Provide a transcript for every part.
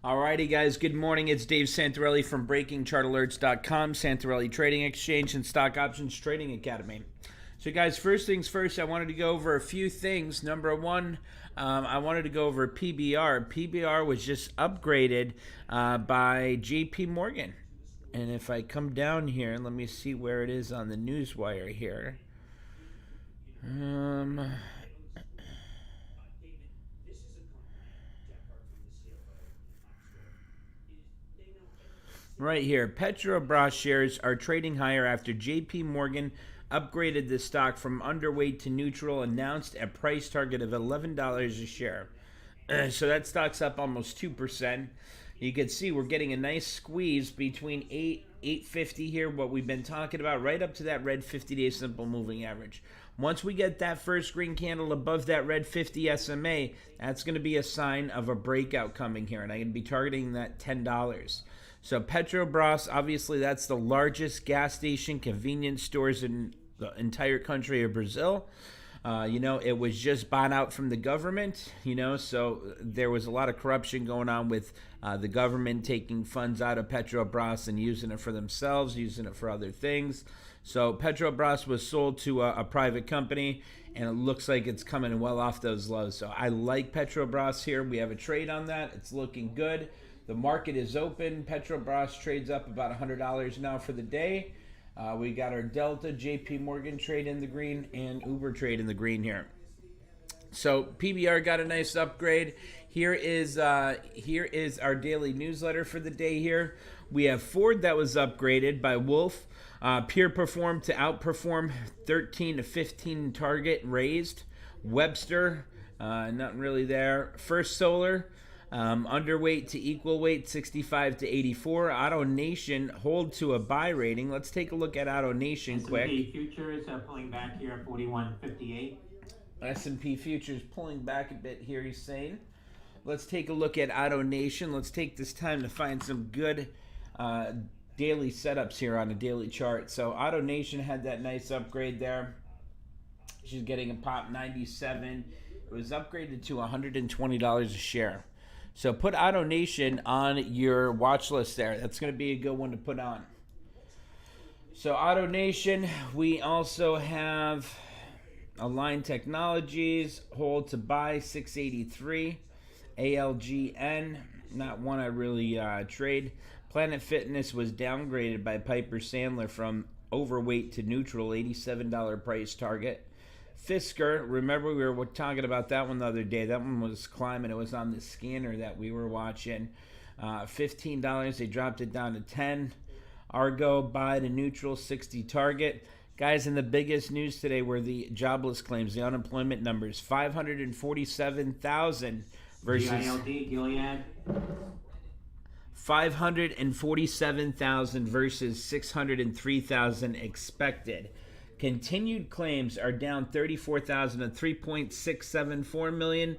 Alrighty, guys. Good morning. It's Dave Santarelli from BreakingChartAlerts.com, Santarelli Trading Exchange, and Stock Options Trading Academy. So, guys, first things first, I wanted to go over a few things. Number one, I wanted to go over PBR. PBR was just upgraded by JP Morgan. And if I come down here, let me see where it is on the newswire here. Right here, Petrobras shares are trading higher after JP Morgan upgraded the stock from underweight to neutral, announced a price target of $11 a share. So that stock's up almost 2%. You can see we're getting a nice squeeze between 850 here, what we've been talking about, right up to that red 50-day simple moving average. Once we get that first green candle above that red 50 SMA, that's going to be a sign of a breakout coming here, and I'm going to be targeting that $10. So Petrobras, obviously that's the largest gas station convenience stores in the entire country of Brazil. It was just bought out from the government, so there was a lot of corruption going on with the government taking funds out of Petrobras and using it for themselves, using it for other things. So Petrobras was sold to a private company, and it looks like it's coming well off those lows. So I like Petrobras here. We have a trade on that. It's looking good. The market is open. Petrobras trades up about $100 now for the day. We got our Delta, JP Morgan trade in the green, and Uber trade in the green here. So PBR got a nice upgrade. Here is our daily newsletter for the day here. We have Ford that was upgraded by Wolf. Peer performed to outperform 13 to 15 target raised. Webster, nothing really there. First Solar, underweight to equal weight, 65 to 84. Auto Nation hold to a buy rating. Let's take a look at Auto Nation quick. S&P futures pulling back here at 41.58. S&P futures pulling back a bit here, he's saying. Let's take a look at Auto Nation. Let's take this time to find some good daily setups here on a daily chart. So Auto Nation had that nice upgrade there. She's getting a pop 97. It was upgraded to $120 a share. So put Auto Nation on your watch list there. That's going to be a good one to put on. So Auto Nation, we also have Align Technologies, hold to buy 683. ALGN, not one I really trade. Planet Fitness was downgraded by Piper Sandler from overweight to neutral, $87 price target. Fisker, remember we were talking about that one the other day. That one was climbing. It was on the scanner that we were watching. $15. They dropped it down to $10. Argo, buy to neutral, 60 target. Guys, and the biggest news today were the jobless claims, the unemployment numbers. 547,000 versus Gilead. 547,000 versus 603,000 expected. Continued claims are down 34,000 to 3.674 million.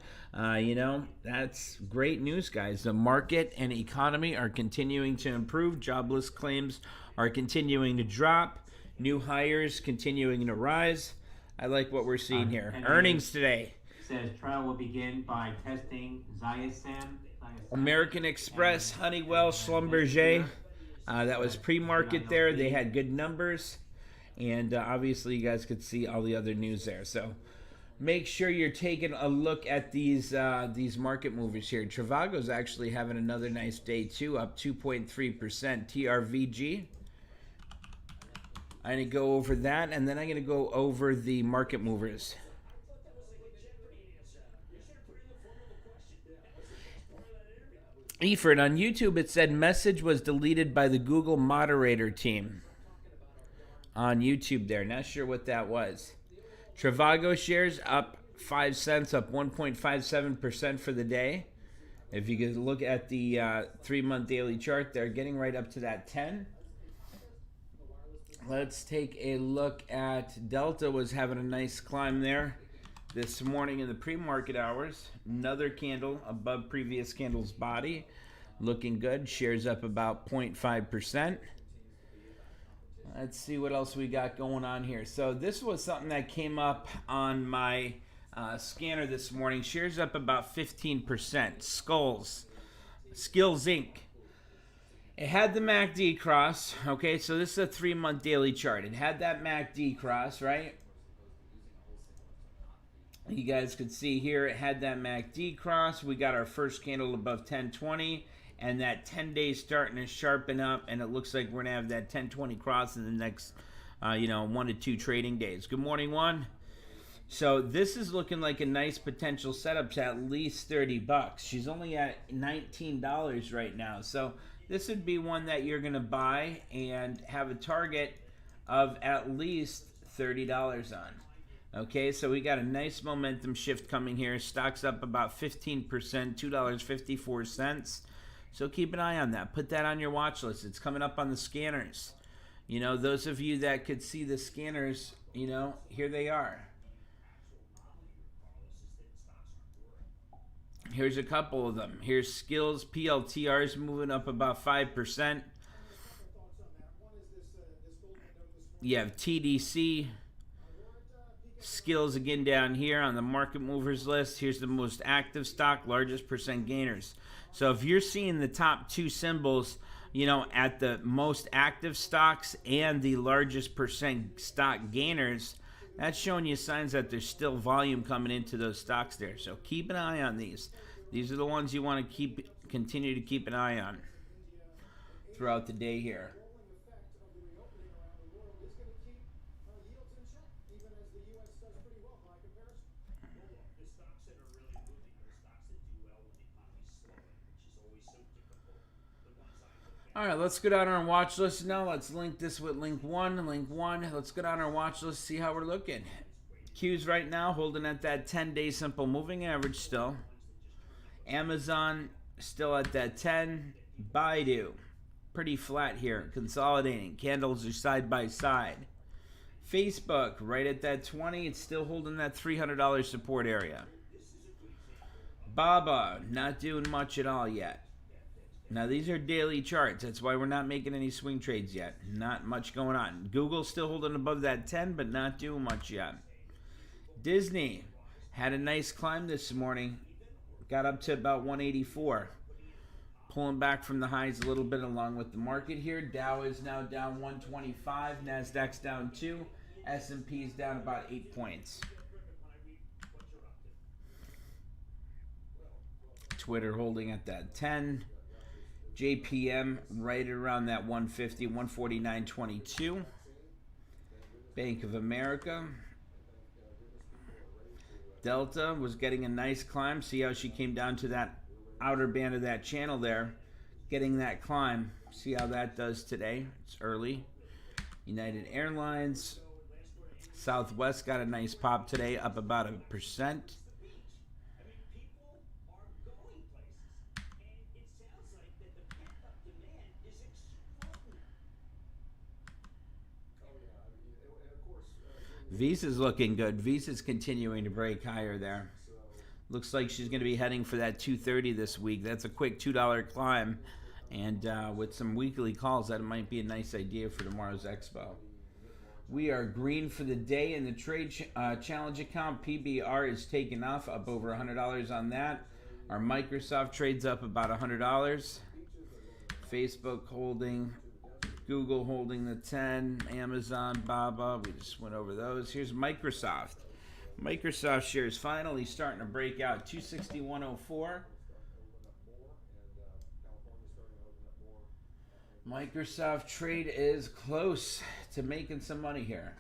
That's great news, guys. The market and economy are continuing to improve. Jobless claims are continuing to drop. New hires continuing to rise. I like what we're seeing here. Earnings today. Says trial will begin by testing Xiaxan. American Express, Honeywell, Schlumberger. That was pre-market there. They had good numbers. And obviously, you guys could see all the other news there. So make sure you're taking a look at these market movers here. Trivago's actually having another nice day, too, up 2.3%. TRVG. I'm going to go over that, and then I'm going to go over the market movers. Eford, on YouTube, it said message was deleted by the Google moderator team. On YouTube there. Not sure what that was. Trivago shares up 5 cents, up 1.57% for the day. If you could look at the 3-month daily chart, they're getting right up to that 10. Let's take a look at Delta. Was having a nice climb there this morning in the pre-market hours. Another candle above previous candle's body. Looking good. Shares up about 0.5%. Let's see what else we got going on here. So this was something that came up on my scanner this morning. Shares up about 15%. Skulls. Skills Inc. It had the MACD cross. Okay, so this is a 3-month daily chart. It had that MACD cross, right? You guys could see here it had that MACD cross. We got our first candle above 1020, and that 10-day starting to sharpen up, and it looks like we're going to have that 1020 cross in the next 1 to 2 trading days. Good morning, one. So this is looking like a nice potential setup to at least 30 bucks. She's only at $19 right now. So this would be one that you're going to buy and have a target of at least $30 on. Okay, so we got a nice momentum shift coming here. Stock's up about 15%, $2.54. So keep an eye on that. Put that on your watch list. It's coming up on the scanners. You know, those of you that could see the scanners, you know, here they are. Here's a couple of them. Here's Skills, PLTRs moving up about 5%. You have TDC, Skills again down here on the market movers list. Here's the most active stock, largest percent gainers. So if you're seeing the top 2 symbols, you know, at the most active stocks and the largest percent stock gainers, that's showing you signs that there's still volume coming into those stocks there. So keep an eye on these. These are the ones you want to continue to keep an eye on throughout the day here. All right, let's go down our watch list now. Let's link this with link one. Let's go down our watch list, see how we're looking. Q's right now holding at that 10-day simple moving average still. Amazon still at that 10. Baidu, pretty flat here, consolidating. Candles are side by side. Facebook right at that 20. It's still holding that $300 support area. Baba, not doing much at all yet. Now, these are daily charts. That's why we're not making any swing trades yet. Not much going on. Google's still holding above that 10, but not doing much yet. Disney had a nice climb this morning. Got up to about 184. Pulling back from the highs a little bit along with the market here. Dow is now down 125. NASDAQ's down 2. S&P's down about 8 points. Twitter holding at that 10. JPM right around that 150, 149.22. Bank of America. Delta was getting a nice climb. See how she came down to that outer band of that channel there. Getting that climb. See how that does today. It's early. United Airlines. Southwest got a nice pop today, up about 1%. Visa's looking good. Visa's continuing to break higher there. Looks like she's going to be heading for that 230 this week. That's a quick $2 climb. And with some weekly calls, that might be a nice idea for tomorrow's expo. We are green for the day in the trade challenge account. PBR is taking off, up over $100 on that. Our Microsoft trade's up about $100. Facebook holding. Google holding the 10, Amazon, Baba, we just went over those. Here's Microsoft. Microsoft shares finally starting to break out, 261.04. Microsoft trade is close to making some money here.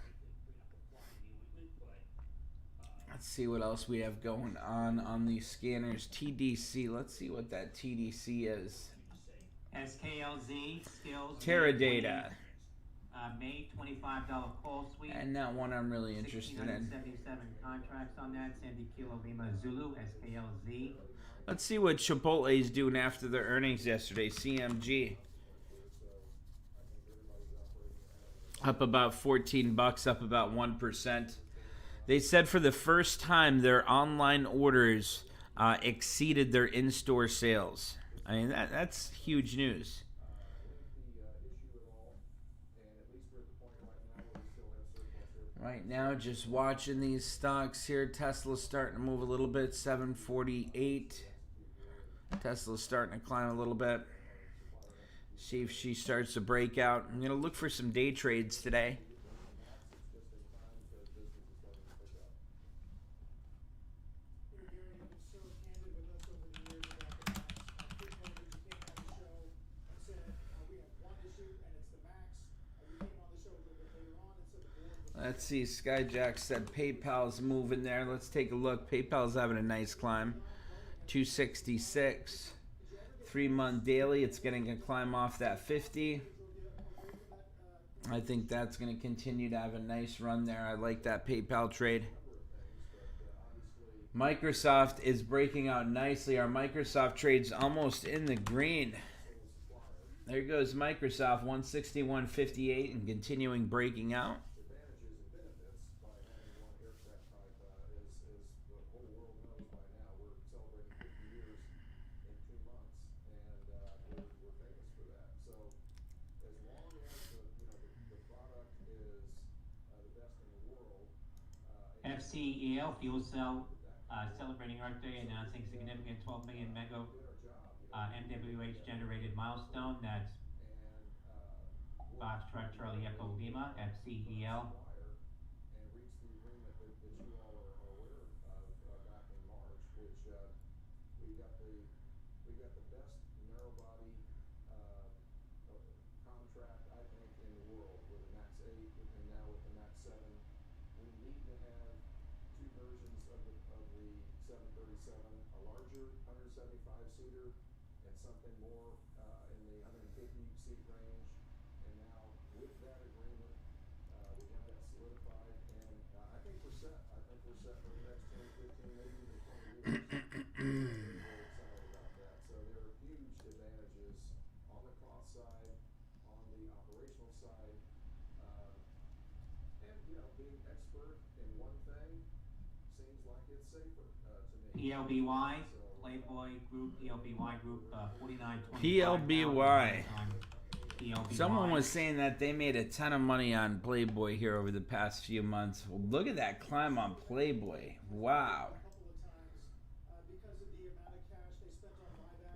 Let's see what else we have going on these scanners. TDC, let's see what that TDC is. SKLZ, Skills. Teradata. May $25 call suite. And that one I'm really interested in. 1,677 contracts on that. Sandy Kilo Lima Zulu, SKLZ. Let's see what Chipotle is doing after their earnings yesterday. CMG. Up about 14 bucks, up about 1%. They said for the first time their online orders exceeded their in-store sales. I mean, that's huge news. Right now, just watching these stocks here. Tesla's starting to move a little bit, 748. Tesla's starting to climb a little bit. See if she starts to break out. I'm going to look for some day trades today. Let's see. Skyjack said PayPal's moving there. Let's take a look. PayPal's having a nice climb. 266. 3-month daily. It's getting a climb off that 50. I think that's going to continue to have a nice run there. I like that PayPal trade. Microsoft is breaking out nicely. Our Microsoft trade's almost in the green. There goes Microsoft, 161.58 and continuing breaking out. SKLZ fuel cell celebrating Earth Day, announcing significant 12 million mega MWH generated milestone. That's Foxtrot Charlie Echo Lima, SKLZ. PLBY, Playboy Group, PLBY Group, 49.25. PLBY. Someone was saying that they made a ton of money on Playboy here over the past few months. Well, look at that climb on Playboy. Wow.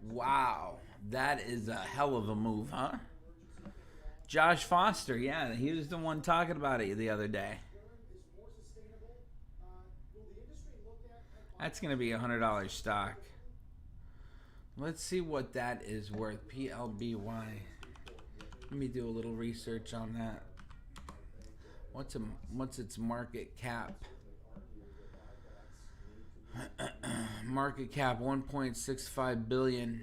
Wow. That is a hell of a move, huh? Josh Foster, yeah, he was the one talking about it the other day. That's going to be $100 stock. Let's see what that is worth. PLBY. Let me do a little research on that. What's its market cap? Market cap 1.65 billion.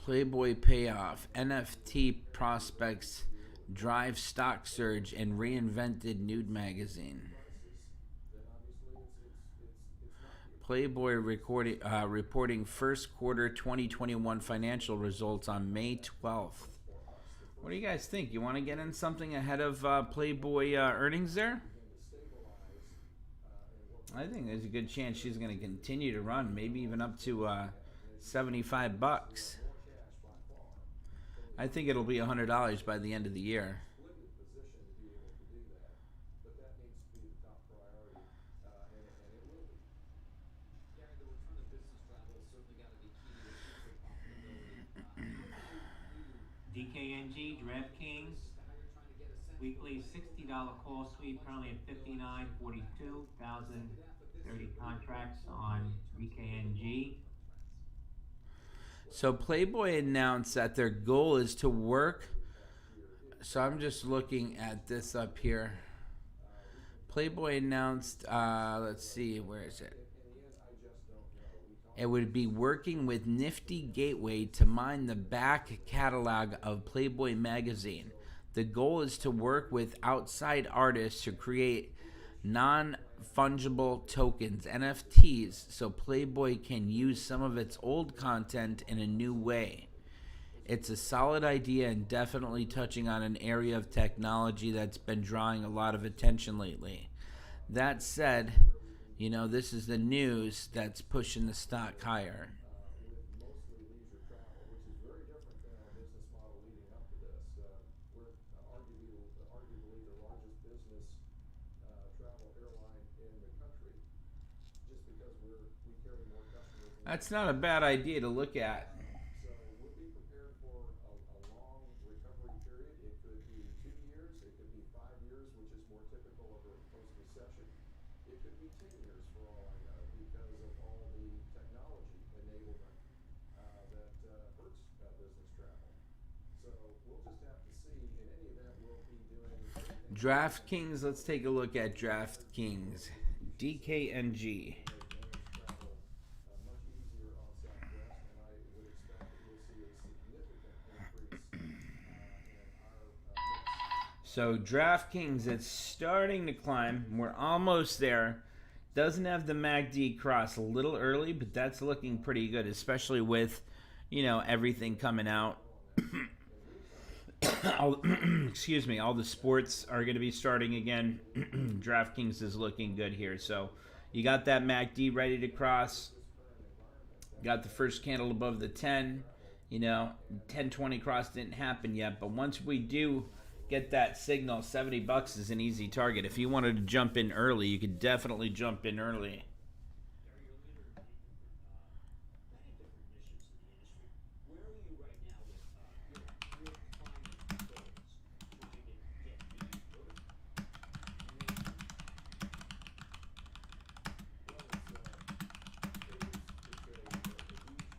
Playboy payoff. NFT prospects drive stock surge and reinvented nude magazine. Playboy reporting first quarter 2021 financial results on May 12th. What do you guys think? You want to get in something ahead of Playboy earnings there? I think there's a good chance she's going to continue to run, maybe even up to $75. I think it'll be $100 by the end of the year. DKNG, DraftKings, weekly $60 call sweep, currently at 59.42, 1,030 contracts on DKNG. So Playboy announced that their goal is to work. So I'm just looking at this up here. Playboy announced, let's see, where is it? It would be working with Nifty Gateway to mine the back catalog of Playboy magazine. The goal is to work with outside artists to create non-fungible tokens, NFTs, so Playboy can use some of its old content in a new way. It's a solid idea and definitely touching on an area of technology that's been drawing a lot of attention lately. That said, You know, this is the news that's pushing the stock higher. with mostly leisure travel, which is very different than our business model leading up to this. We're arguably the largest business travel airline in the country, just because we carry more customers than That's anyone not a else. bad idea to look at. So we'll be prepared for a long recovery period. It could be 2 years, it could be 5 years, which is more typical of a post-recession. It could be 10 years for all I know, because of all the technology enablement that hurts business travel. So we'll just have to see. In any event, we'll be doing everything we can DraftKings, let's take a look at DraftKings. DKNG. make managed travel much easier on Southwest, and I would expect that we'll see a significant increase in our mix. So DraftKings, it's starting to climb. We're almost there. Doesn't have the MACD cross, a little early, but that's looking pretty good, especially with, you know, everything coming out. all, excuse me, all the sports are going to be starting again. DraftKings is looking good here. So you got that MACD ready to cross. Got the first candle above the 10. You know, 1020 cross didn't happen yet, but once we do get that signal, $70 is an easy target. If you wanted to jump in early, you could definitely jump in early. Gary, you're a leader in many different missions in the industry. Where are you right now with your climate goals, trying to get the vertical? Well,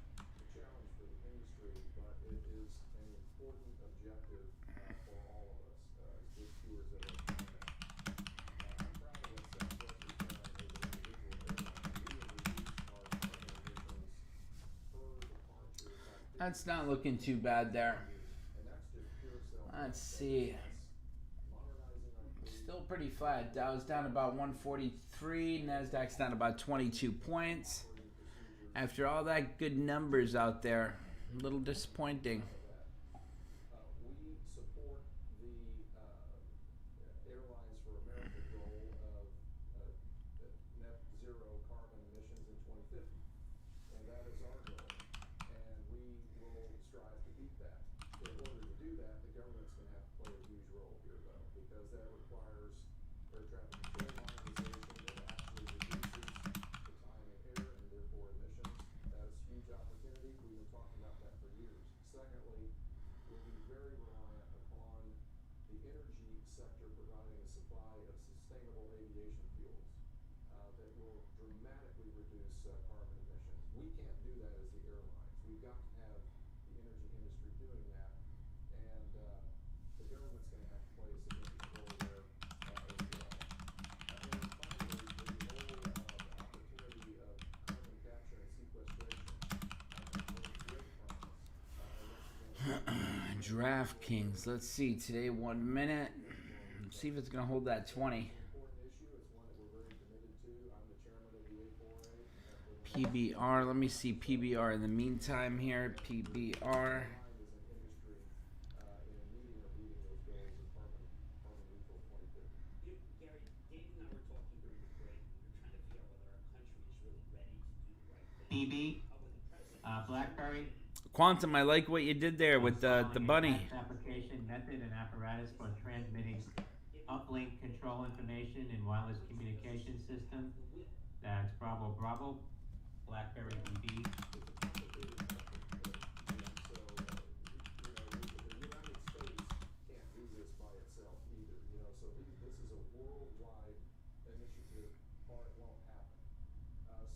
it's a challenge for the industry, but it is an important objective for all of us as good stewards of our planet. I'm proud of what Southwest has done as an individual airline. We have reduced our carbon emissions per departure by 50%. That's not looking too bad there. And that's just pure self. Let's see. Modernizing our fleet. Still pretty flat. Dow's down about 143. NASDAQ's down about 22 points. After all that good numbers out there, a little disappointing. We support the Airlines for America goal of net zero carbon emissions in 2050, and that is our goal, and we will strive to beat that. In order to do that, the government's going to have to play a huge role here, though, because that requires air traffic control modernization that actually reduces the time in air and therefore emissions. That is a huge opportunity. We've been talking about that for years. Secondly, we'll be very reliant upon the energy sector providing a supply of sustainable aviation fuels that will dramatically reduce carbon emissions. We can't do that as the airlines. We've got to have the energy industry doing that, and the government's going to have to play a significant role there as well. And then finally, the whole opportunity of carbon capture and sequestration. I think we're great promise. And that's again, DraftKings. Let's see. Today, 1 minute. Let's see if it's going to hold that 20. important issue. It's one that we're very committed to. I'm the chairman of the A4A. PBR. Let me see PBR in the meantime here. PBR. As an industry in meeting or beating those goals of carbon neutral 2050. Gary, Dave and I were talking during the break. We were trying to figure out whether our country is really ready to do the right thing. BB, With the president BlackBerry. Quantum, I like what you did there with the bunny. Application method and apparatus for transmitting uplink control information in wireless communication system. That's Bravo Bravo, BlackBerry BB. The United States can't do this by itself either, so this is a worldwide initiative or it won't happen.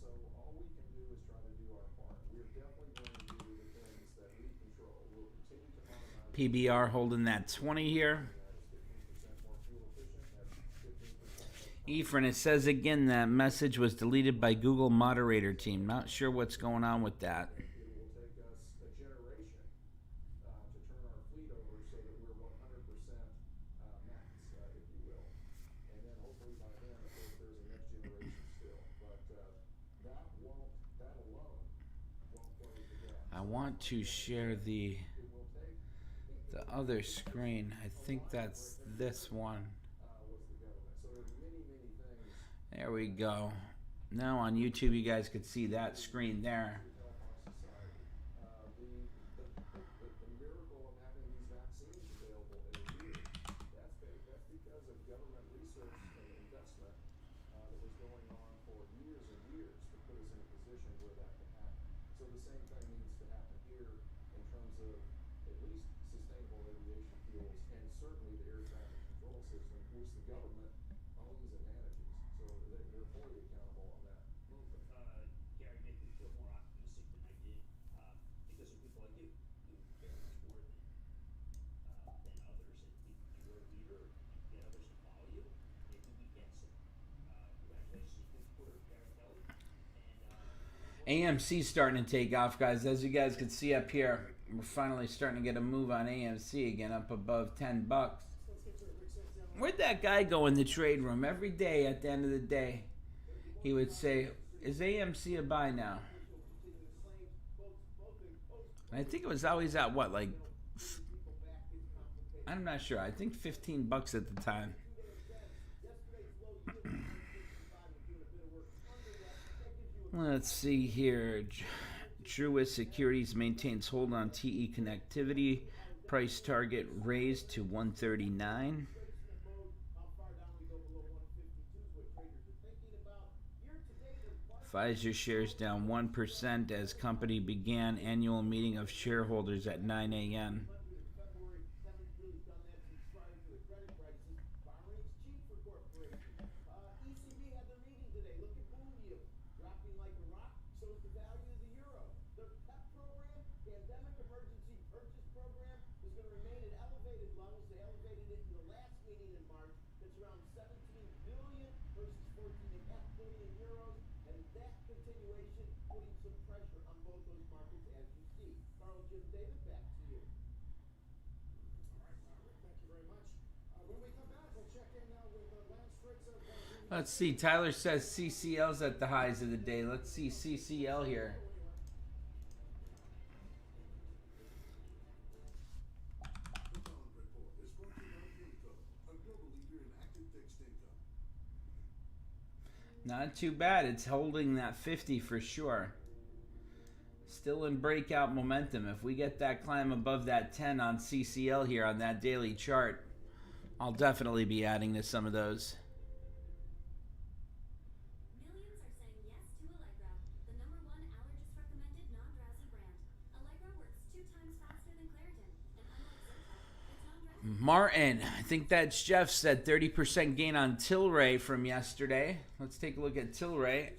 So all we can do is try to do our part. We're definitely going to do the things that we control. We'll continue to modernize. PBR holding that 20 here. That is 15% more fuel efficient. That's 15% less. Efren, it says again that message was deleted by Google moderator team. Not sure what's going on with that. It will take us a generation to turn our fleet over so that we're 100% max, if you will. And then hopefully by then, of course, there's a next generation still. But that alone won't close the gap. I want to share the It will take other screen. I think that's this one. was the government. So there's many, many things. There we go. Now on YouTube, you guys could see that screen there. to help our society. The miracle of having these vaccines available in a year, that's because of government research and investment that was going on for years and years to put us in a position where that could happen. So the same thing needs to happen here in terms of at least sustainable aviation fuels and certainly the air traffic control system, which the government owns and manages. So they're fully accountable on that. Well, Gary, make me feel more optimistic than I did, because of people like you, who care much more than others, and you're a leader, and get others to follow you. Maybe we get some, congratulations to fifth quarter, Gary Kelly, and, AMC's starting to take off, guys. As you guys can see up here, we're finally starting to get a move on AMC again, up above $10. Where'd that guy go in the trade room? Every day at the end of the day, he would say, is AMC a buy now? I think it was always at what, like, I'm not sure. I think $15 at the time. Let's see here. Truist Securities maintains hold on TE connectivity. Price target raised to 139. Pfizer shares down 1% as company began annual meeting of shareholders at 9 a.m. Let's see. Tyler says CCL's at the highs of the day. Let's see CCL here. Not too bad. It's holding that 50 for sure. Still in breakout momentum. If we get that climb above that 10 on CCL here on that daily chart, I'll definitely be adding to some of those. Millions are saying yes to Allegra, the #1 allergist-recommended non-drowsy brand. Allegra works 2 times faster than Claritin, and unlike Zyrtec, it's non-drowsy. Martin, I think that's Jeff, said 30% gain on Tilray from yesterday. Let's take a look at Tilray.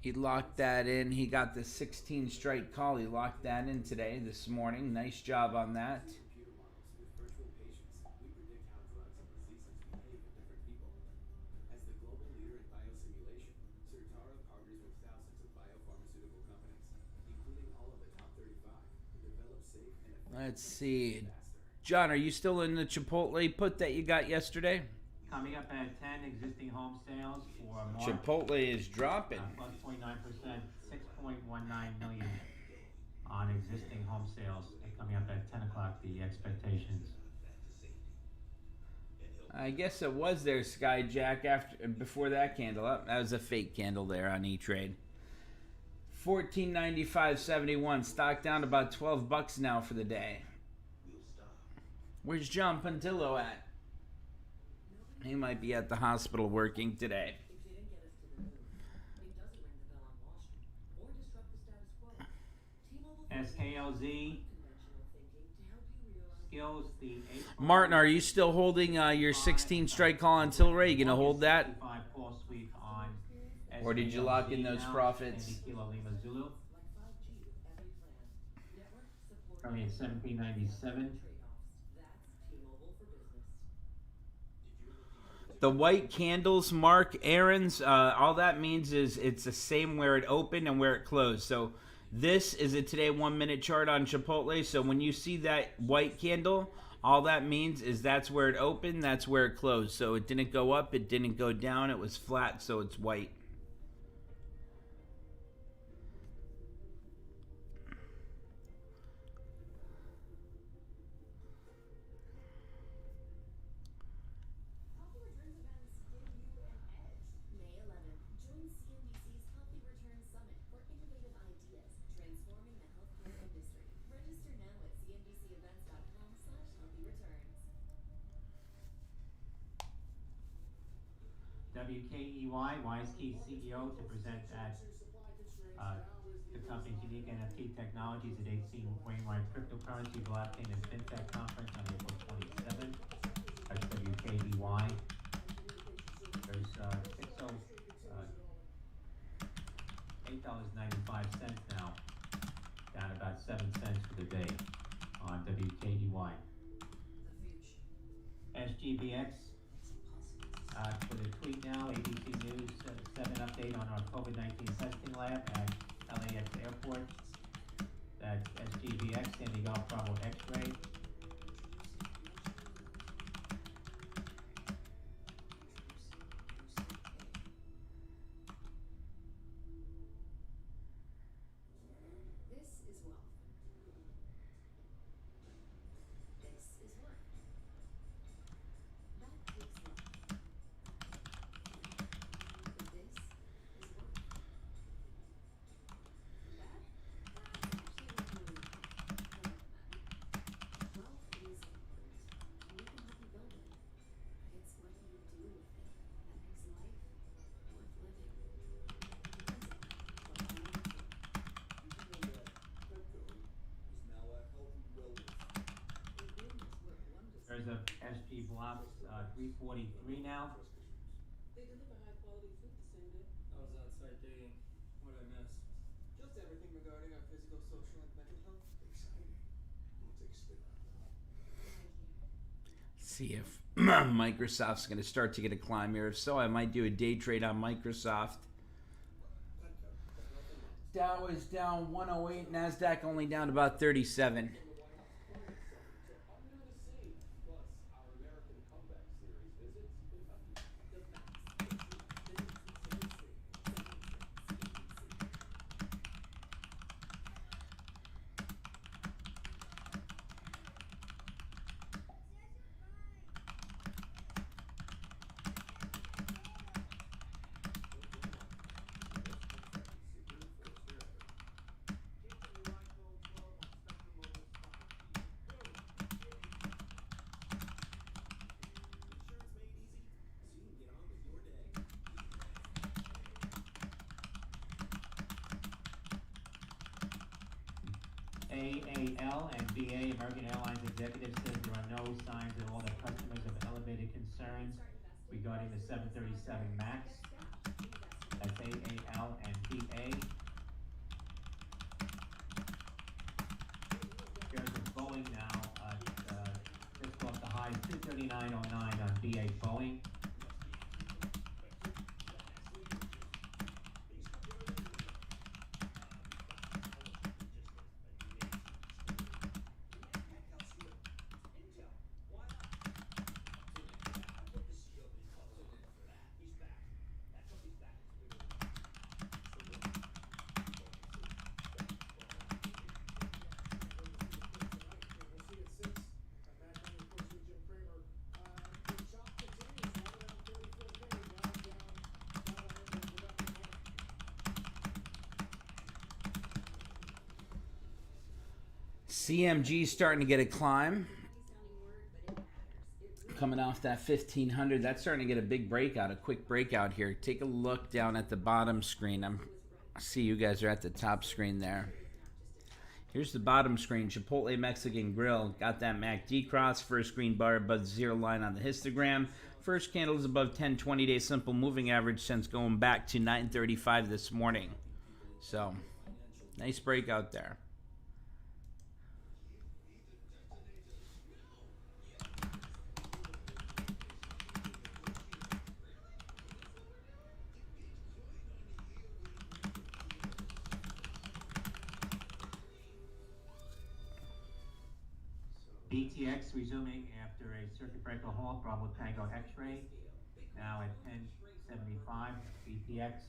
He locked that in. He got the 16 strike call. He locked that in today, this morning. Nice job on that. Let's see. John, are you still in the Chipotle put that you got yesterday? Coming up at 10, existing home sales for March. Chipotle is dropping. Plus 0.9%, 6.19 million on existing home sales. And coming up at 10 o'clock, the expectations. I guess it was there, Skyjack, before that candle up. That was a fake candle there on E-Trade. $14.95.71. Stock down about $12 now for the day. Where's John Puntillo at? He might be at the hospital working today. SKLZ skills the Martin, are you still holding your 16 strike call on Tilray? You gonna hold that? Call sweep on Or did you lock in those now, profits? and Kilo Lima Zulu. Coming at 17.97. The white candles, Mark, Aaron's, all that means is it's the same where it opened and where it closed. So this is a today 1 minute chart on Chipotle. So when you see that white candle, all that means is that's where it opened, that's where it closed. So it didn't go up, it didn't go down, it was flat, so it's white. WKEY, WiseKey CEO, to present at the company's unique NFT technologies at 18 Wainwright Cryptocurrency, Blockchain, and FinTech Conference on April 27th. That's WKEY. There's $8.95 now, down about 7 cents for the day on WKEY. SGBX, for the tweet now, ABC News 7 update on our COVID-19 testing lab at LAX Airport. That's SGBX, Sandy Golf Bravo X-ray. This is wealth. This is work. That takes love. But this is work. That's actually not really for that matter. Wealth is important. We can help you build it. It's what you do with it that makes life worth living. There's a SG Blocks 343 now. They deliver high quality food the same day. I was outside dating. What'd I miss? Just everything regarding our physical, social, and mental health. Exciting. We'll take a spin on that. See if Microsoft's going to start to get a climb here. If so, I might do a day trade on Microsoft. Dow is down 108, NASDAQ only down about 37. Plus, our American Comeback Series visits Kentucky. The facts, the truth, the history, AAL and BA, American Airlines executive, says there are no signs at all that customers have elevated concerns regarding the 737 MAX. That's AAL and BA. Shares of Boeing now, just off the high 239.09 on BA Boeing. CMG starting to get a climb. Coming off that 1500, that's starting to get a big breakout, a quick breakout here. Take a look down at the bottom screen. I see you guys are at the top screen there. Here's the bottom screen. Chipotle Mexican Grill. Got that MACD cross. First green bar above the zero line on the histogram. First candle is above 10 20-day simple moving average since going back to 9:35 this morning. So, nice breakout there. BTX resuming after a circuit breaker halt, Bravo Tango X-ray, now at 1075, BTX.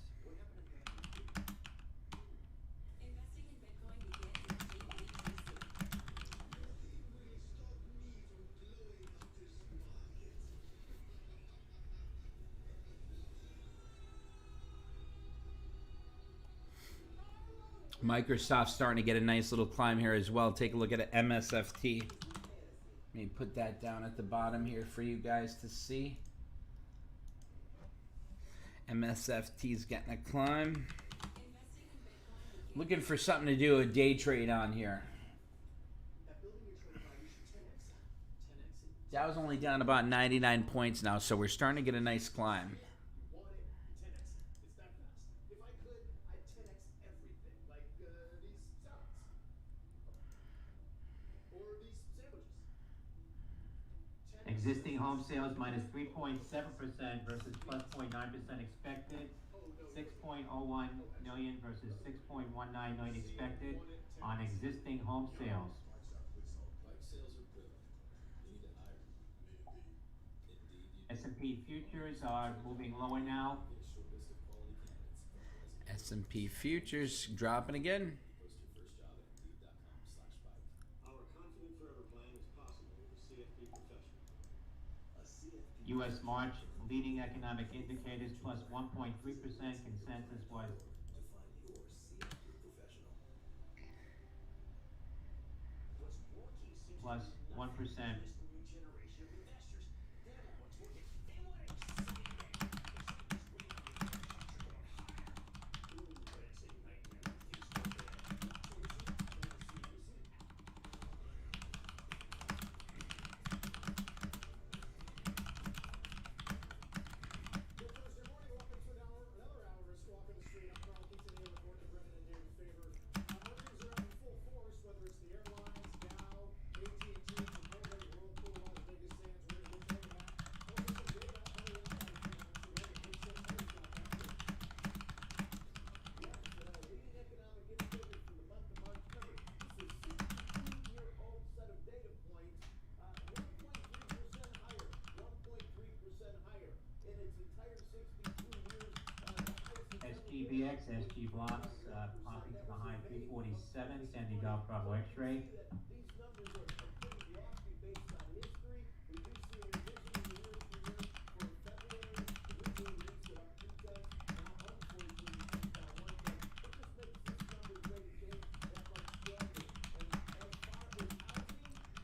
Investing in Bitcoin begins in Microsoft's starting to get a nice little climb here as well. Take a look at an MSFT. Let me put that down at the bottom here for you guys to see. MSFT's getting a climb. Looking for something to do a day trade on here. At building your trade value should 10x that. 10x it. Dow's only down about 99 points now, so we're starting to get a nice climb. You want it, you 10x it. It's that fast. If I could, I'd 10x everything. Like these salads. Or these sandwiches. 10x Existing home sales minus 3.7% versus plus 0.9% expected. 6.01 million versus 6.19 million expected on existing home sales. Bike sales are booming. You need to hire. Indeed, S&P futures are moving lower now. get a short list of quality candidates from resume. S&P futures dropping again. Post your first job at Indeed.com/bike. Our confident forever plan is possible with a CFP professional. A CFP U.S. March leading economic indicators plus 1.3%. Consensus was Define your CFP professional. What's working seems plus to be 1%. this new generation of investors. They don't know what's working. They want exciting data. Ooh, but it's a nightmare when things go bad. So you see, you see. Good Thursday morning. Welcome to another hour of Squawk on the Street. I'm Carl Keaton here with Morgan Brennan and David Faber. Earnings are up in full force, whether it's the airlines, DAL, AT&T, Chipotle, Whirlpool, Las Vegas Sands. We're going to tell you that. Also some data on the airlines. Big sales numbers got back here. Yes, leading economic indicators for the month of March. Remember, this is a 62-year-old set of data points. 1.3% higher. 1.3% higher in its entire 62 years. SGBX, SG blocks popping to the high 347. Sandy Bell Bravo X-ray. These numbers are pretty lofty based on history. We do see a revision in the year for year for February. Originally reached at up 2 tenths. Now unfortunately reached down 1 tenth. It just makes this number's rate of change that much stronger. And as far as housing,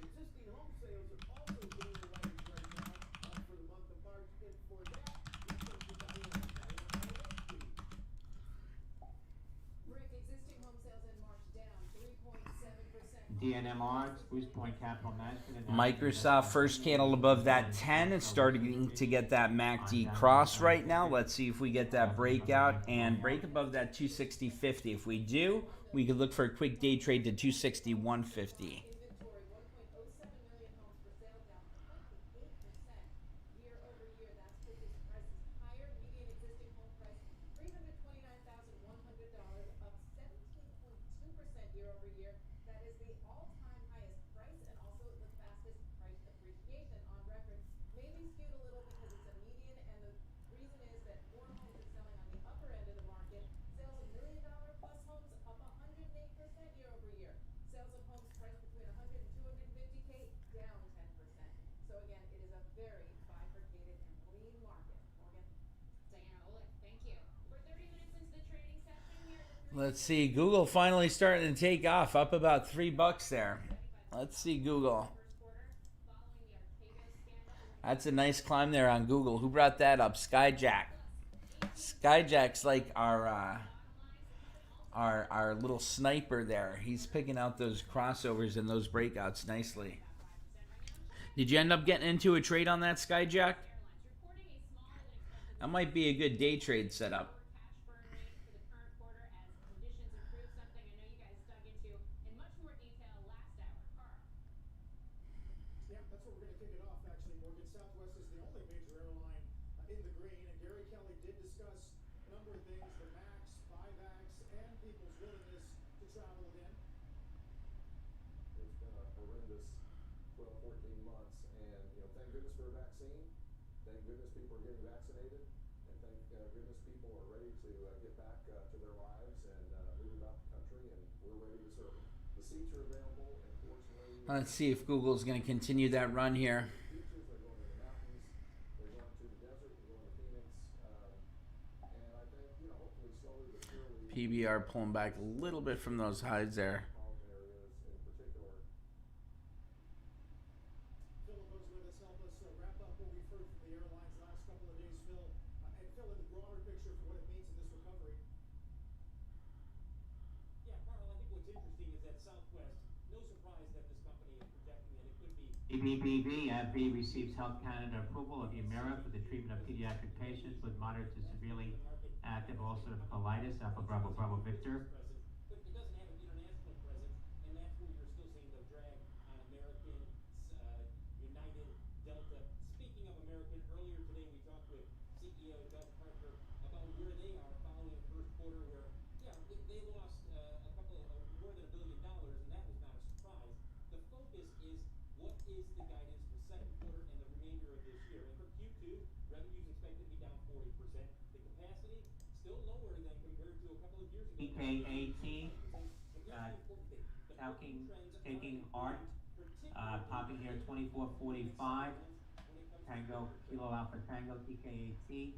existing home sales are also doing the letters right now for the month of March. And for that, we turn to Diana. Diana, please. Rick, existing home sales in March down 3.7%. DNMR, Spruce Point Capital Management. Microsoft first candle above that 10. It's starting to get that MACD cross right now. Let's see if we get that breakout and break above that 260.50. If we do, we could look for a quick day trade to 261.50. Inventory 1.07 million homes for sale, down 28% year over year. That's produced prices higher. Median existing home price $329,100, up 17.2% year over year. That is the all-time highest price and also the fastest price appreciation on record. Maybe skewed a little because it's a median, and the reason is that more homes are selling on the upper end of the market. Sales of $1 million plus homes up 108% year over year. Sales of homes priced between 100 and 250K down 10%. So again, it is a very bifurcated and lean market. Morgan. Diana Olick, thank you. We're 30 minutes into the trading session here at the Let's see, Google finally starting to take off, up about $3 there. Let's see Google. first quarter following the Archegos scandal. That's a nice climb there on Google. Who brought that up? Skyjack. Skyjack's like our little sniper there. He's picking out those crossovers and those breakouts nicely. Did you end up getting into a trade on that Skyjack? Reporting a smaller than expected That might be a good day trade setup. lower cash burn rate for the current quarter as conditions improve, something I know you guys dug into in much more detail last hour. Carl. Yeah, that's what we're going to kick it off, actually, Morgan. Southwest is the only major airline in the green, and Gary Kelly did discuss a number of things, the MAX, buybacks, and people's willingness to travel again. It's been a horrendous 12, 14 months, and thank goodness for a vaccine. Thank goodness people are getting vaccinated, and thank goodness people are ready to get back to their lives and move about the country, and we're ready to serve them. The seats are available, and fortunately, Let's see if Google's going to continue that run here. beaches, they're going to the mountains, they're going to the desert, they're going to Phoenix, and I think, hopefully slowly but surely, PBR pulling back a little bit from those highs there. metropolitan areas in particular. Phil was with us, help us wrap up what we've heard from the airlines the last couple of days. Phil, at fill in the broader picture for what it means in this recovery? Yeah, Carl, I think what's interesting is that Southwest, no surprise that this company is projecting that it could be. ABBV, AbbVie receives Health Canada approval of Humira for the treatment of pediatric patients with moderate to severely active ulcerative colitis, Alpha Bravo Bravo Victor. Presence, but it doesn't have an international presence, and that's where you're still seeing the drag on American, United, Delta. Speaking of American, earlier today we talked with CEO Doug Parker about where they are following a first quarter where, yeah, they lost a couple of more than $1 billion, and that was not a surprise. The focus is what is the guidance for second quarter and the remainder of this year. And for Q2, revenues expected to be down 40%. The capacity still lower than compared to a couple of years ago. EKAT, taking heart, popping here 2445, Tango, Kilo Alpha Tango, TKAT.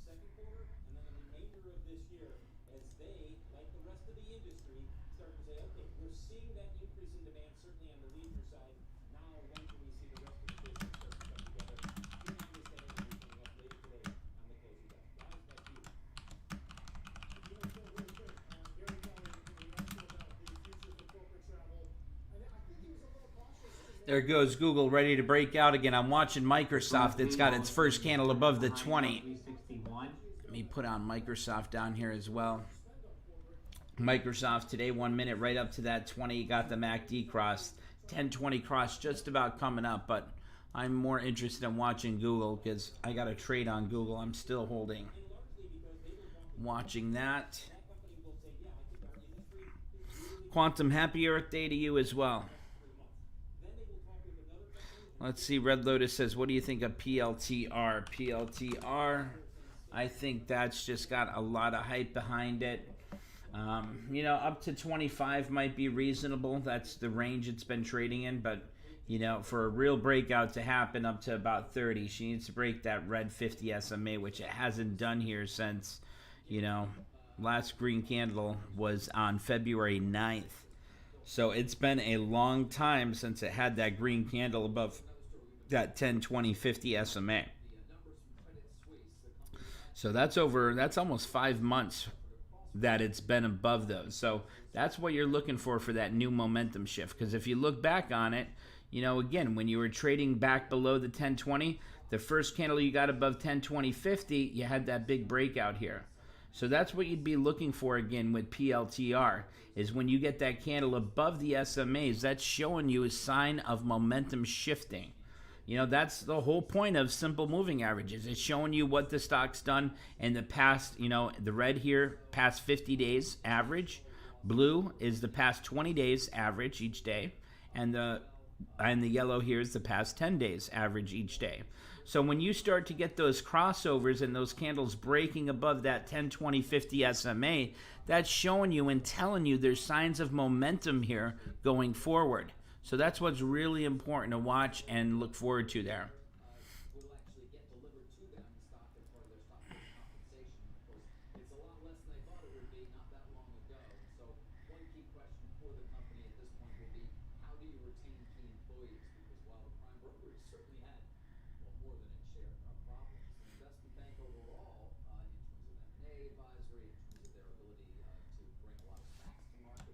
Second quarter and then the remainder of this year as they, like the rest of the industry, start to say, okay, we're seeing that increase in demand certainly on the leisure side. Now when can we see the rest of the business start to come together? Do not miss that interview coming up later today on the closing bell. Guys, back to you. You know, so really quick, Gary Keller, we asked you about the future for corporate travel, and I think he was a little cautious. There goes Google ready to break out again. I'm watching Microsoft. It's got its first candle above the 20. 361. Let me put on Microsoft down here as well. Microsoft today, 1 minute, right up to that 20. Got the MACD cross. 1020 cross just about coming up, but I'm more interested in watching Google because I got a trade on Google. I'm still holding. Watching that. Quantum, happy Earth Day to you as well. Let's see, Red Lotus says, what do you think of PLTR? PLTR, I think that's just got a lot of hype behind it. You know, up to 25 might be reasonable. That's the range it's been trading in. But, you know, for a real breakout to happen up to about 30, she needs to break that red 50 SMA, which it hasn't done here since, you know, last green candle was on February 9th. So it's been a long time since it had that green candle above that 10, 20, 50 SMA. So that's almost 5 months that it's been above those. So that's what you're looking for that new momentum shift. Because if you look back on it, you know, again, when you were trading back below the 1020, the first candle you got above 1020.50, you had that big breakout here. So that's what you'd be looking for again with PLTR, is when you get that candle above the SMAs, that's showing you a sign of momentum shifting. You know, that's the whole point of simple moving averages. It's showing you what the stock's done in the past, you know, the red here, past 50 days average. Blue is the past 20 days average each day. And the yellow here is the past 10 days average each day. So when you start to get those crossovers and those candles breaking above that 10, 20, 50 SMA, that's showing you and telling you there's signs of momentum here going forward. So that's what's really important to watch and look forward to there. Will actually get delivered to them in stock as part of their stock-based compensation. And of course, it's a lot less than they thought it would be not that long ago. And so one key question for the company at this point will be, how do you retain key employees? Because while the prime brokerage certainly had, well, more than its share of problems, the investment bank overall, in terms of M&A advisory, in terms of their ability to bring a lot of SPACs to market,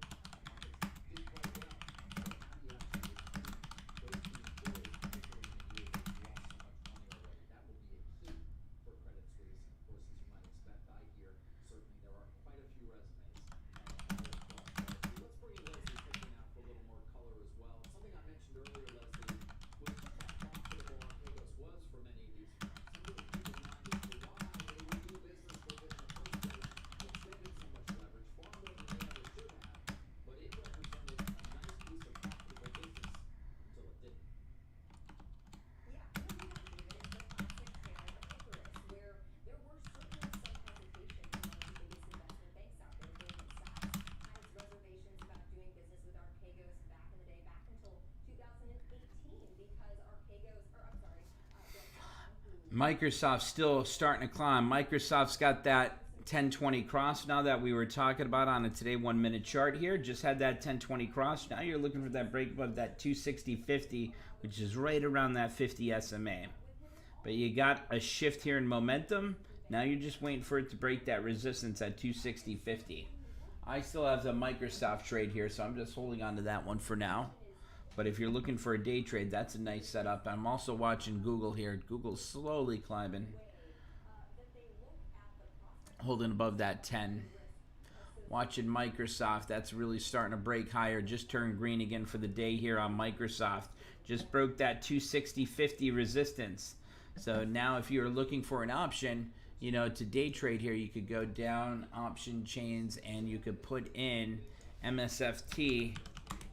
did quite well. So how do you actually retain those key employees, particularly in a year that you've lost so much money already? That will be a key for Credit Suisse. And of course, as you might expect, I hear certainly there are quite a few resumes all across Wall Street. Let's bring in Leslie Pickering now for a little more color as well. And something I mentioned earlier, Leslie, was just how profitable Archegos was for many of these firms. Something to keep in mind as to why they would do business with it in the first place. Microsoft's still starting to climb. Microsoft's got that 1020 cross now that we were talking about on a today 1 minute chart here. Just had that 1020 cross. Now you're looking for that break above that 260.50, which is right around that 50 SMA. But you got a shift here in momentum. Now you're just waiting for it to break that resistance at 260.50. I still have the Microsoft trade here, so I'm just holding on to that one for now. But if you're looking for a day trade, that's a nice setup. I'm also watching Google here. Google's slowly climbing, holding above that 10. Watching Microsoft, that's really starting to break higher. Just turned green again for the day here on Microsoft. Just broke that 260.50 resistance. So now if you're looking for an option, you know, to day trade here, you could go down option chains and you could put in MSFT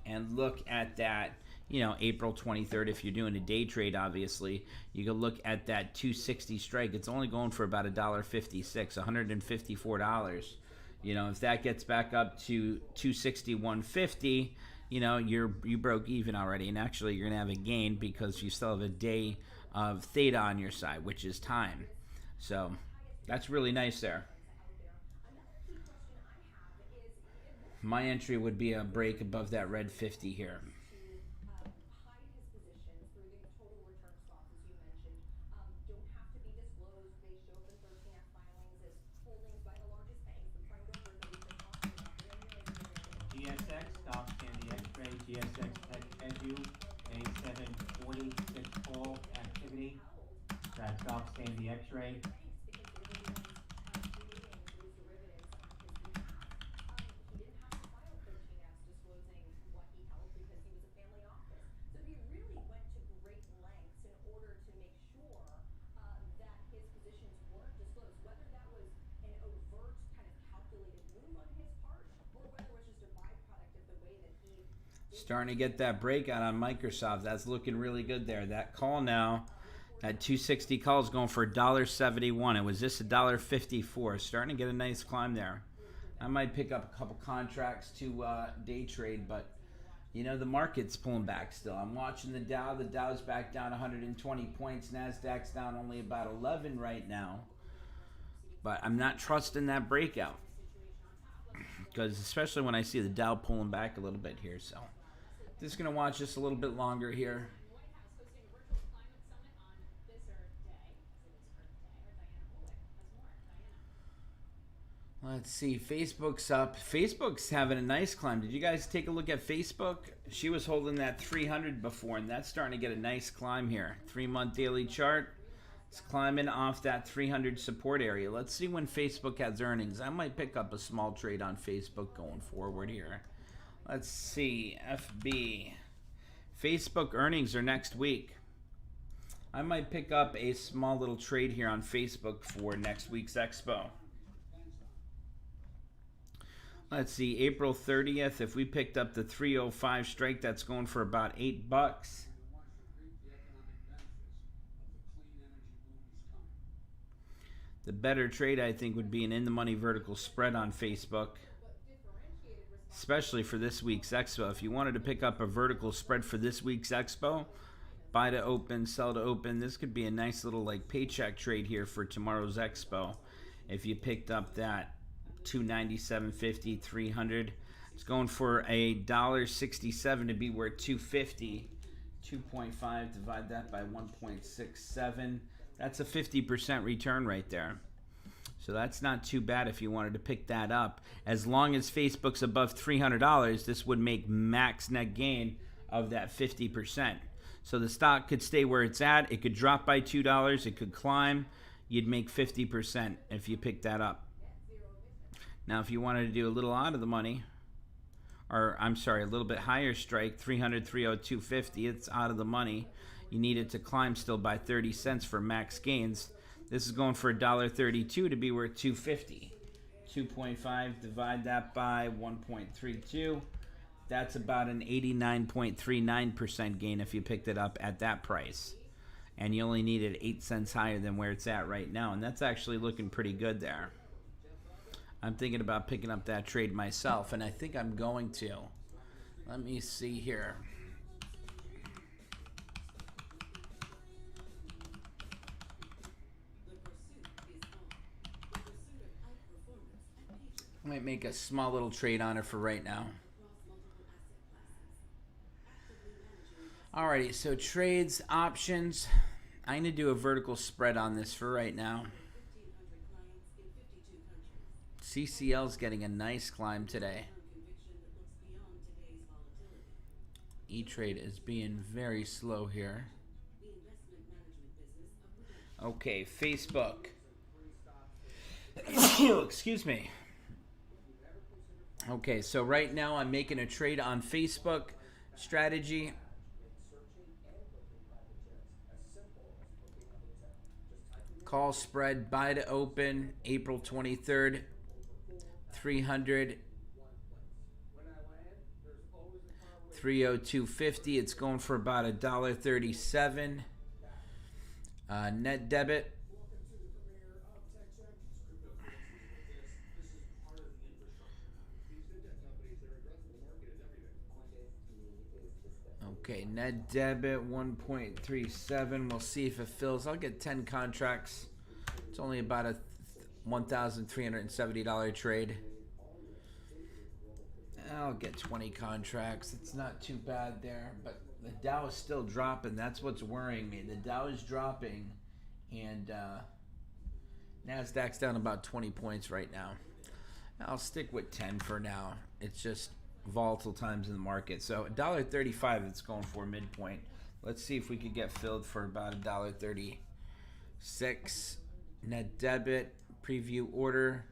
and look at that, you know, April 23rd. If you're doing a day trade, obviously, you can look at that 260 strike. It's only going for about $1.56, $154. You know, if that gets back up to 261.50, you know, you broke even already. And actually, you're going to have a gain because you still have a day of theta on your side, which is time. So that's really nice there. My entry would be a break above that red 50 here. Hide his positions through the total return swaps, as you mentioned, don't have to be disclosed. They show up in 13F filings as holdings by the largest banks, the prime brokers that we've been talking about. They're nearly GSX, stock scan the X-ray, GSX Tech Edu, A740, 6 call activity. That stock scan the X-ray. Starting to get that breakout on Microsoft. That's looking really good there. That call now, that 260 call is going for $1.71. It was just $1.54. Starting to get a nice climb there. I might pick up a couple contracts to day trade, but you know, the market's pulling back still. I'm watching the Dow. The Dow's back down 120 points. NASDAQ's down only about 11 right now. But I'm not trusting that breakout, because especially when I see the Dow pulling back a little bit here. So just going to watch this a little bit longer here. Let's see. Facebook's up. Facebook's having a nice climb. Did you guys take a look at Facebook? She was holding that 300 before, and that's starting to get a nice climb here. 3-month daily chart. It's climbing off that 300 support area. Let's see when Facebook has earnings. I might pick up a small trade on Facebook going forward here. Let's see. FB. Facebook earnings are next week. I might pick up a small little trade here on Facebook for next week's expo. Let's see, April 30th, if we picked up the 305 strike, that's going for about $8. The better trade, I think, would be an in-the-money vertical spread on Facebook, especially for this week's expo. If you wanted to pick up a vertical spread for this week's expo, buy to open, sell to open, this could be a nice little like paycheck trade here for tomorrow's expo. If you picked up that 297.50, 300, it's going for $1.67 to be worth 250. 2.5, divide that by 1.67. That's a 50% return right there. So that's not too bad if you wanted to pick that up. As long as Facebook's above $300, this would make max net gain of that 50%. So the stock could stay where it's at. It could drop by $2. It could climb. You'd make 50% if you pick that up. Now, if you wanted to do a little out of the money, or I'm sorry, a little bit higher strike, 300, 302.50, it's out of the money. You need it to climb still by 30 cents for max gains. This is going for $1.32 to be worth 250. 2.5, divide that by 1.32. That's about an 89.39% gain if you picked it up at that price. And you only needed 8 cents higher than where it's at right now. And that's actually looking pretty good there. I'm thinking about picking up that trade myself, and I think I'm going to. Let me see here. Might make a small little trade on it for right now. across multiple asset classes, actively managing investments. Alrighty, so trades, options. I'm going to do a vertical spread on this for right now. Over 1,500 clients in 52 countries. CCL's getting a nice climb today. Long-term conviction that looks beyond today's volatility. E-Trade is being very slow here. The investment management business of Prudential. Okay, Facebook. Excuse me. Okay, so right now I'm making a trade on Facebook strategy. Call spread, buy to open, April 23rd, 300, 302.50. It's going for about $1.37. Net debit. Okay, net debit 1.37. We'll see if it fills. I'll get 10 contracts. It's only about a $1,370 trade. I'll get 20 contracts. It's not too bad there, but the Dow is still dropping. That's what's worrying me. The Dow is dropping, and NASDAQ's down about 20 points right now. I'll stick with 10 for now. It's just volatile times in the market. So $1.35 it's going for midpoint. Let's see if we could get filled for about $1.36. Net debit, preview order,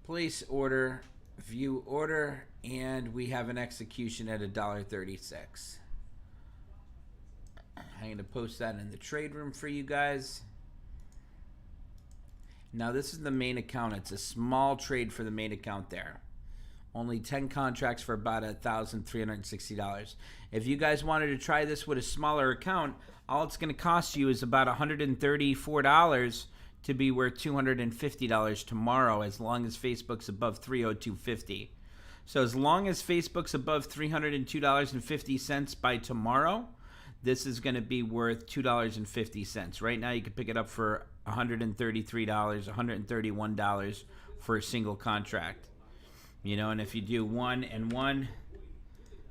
place order, view order, and we have an execution at $1.36. I'm going to post that in the trade room for you guys. Now this is the main account. It's a small trade for the main account there. Only 10 contracts for about $1,360. If you guys wanted to try this with a smaller account, all it's going to cost you is about $134 to be worth $250 tomorrow, as long as Facebook's above 302.50. So as long as Facebook's above $302.50 by tomorrow, this is going to be worth $2.50. Right now you can pick it up for $133, $131 for a single contract. You know, and if you do 1 and 1,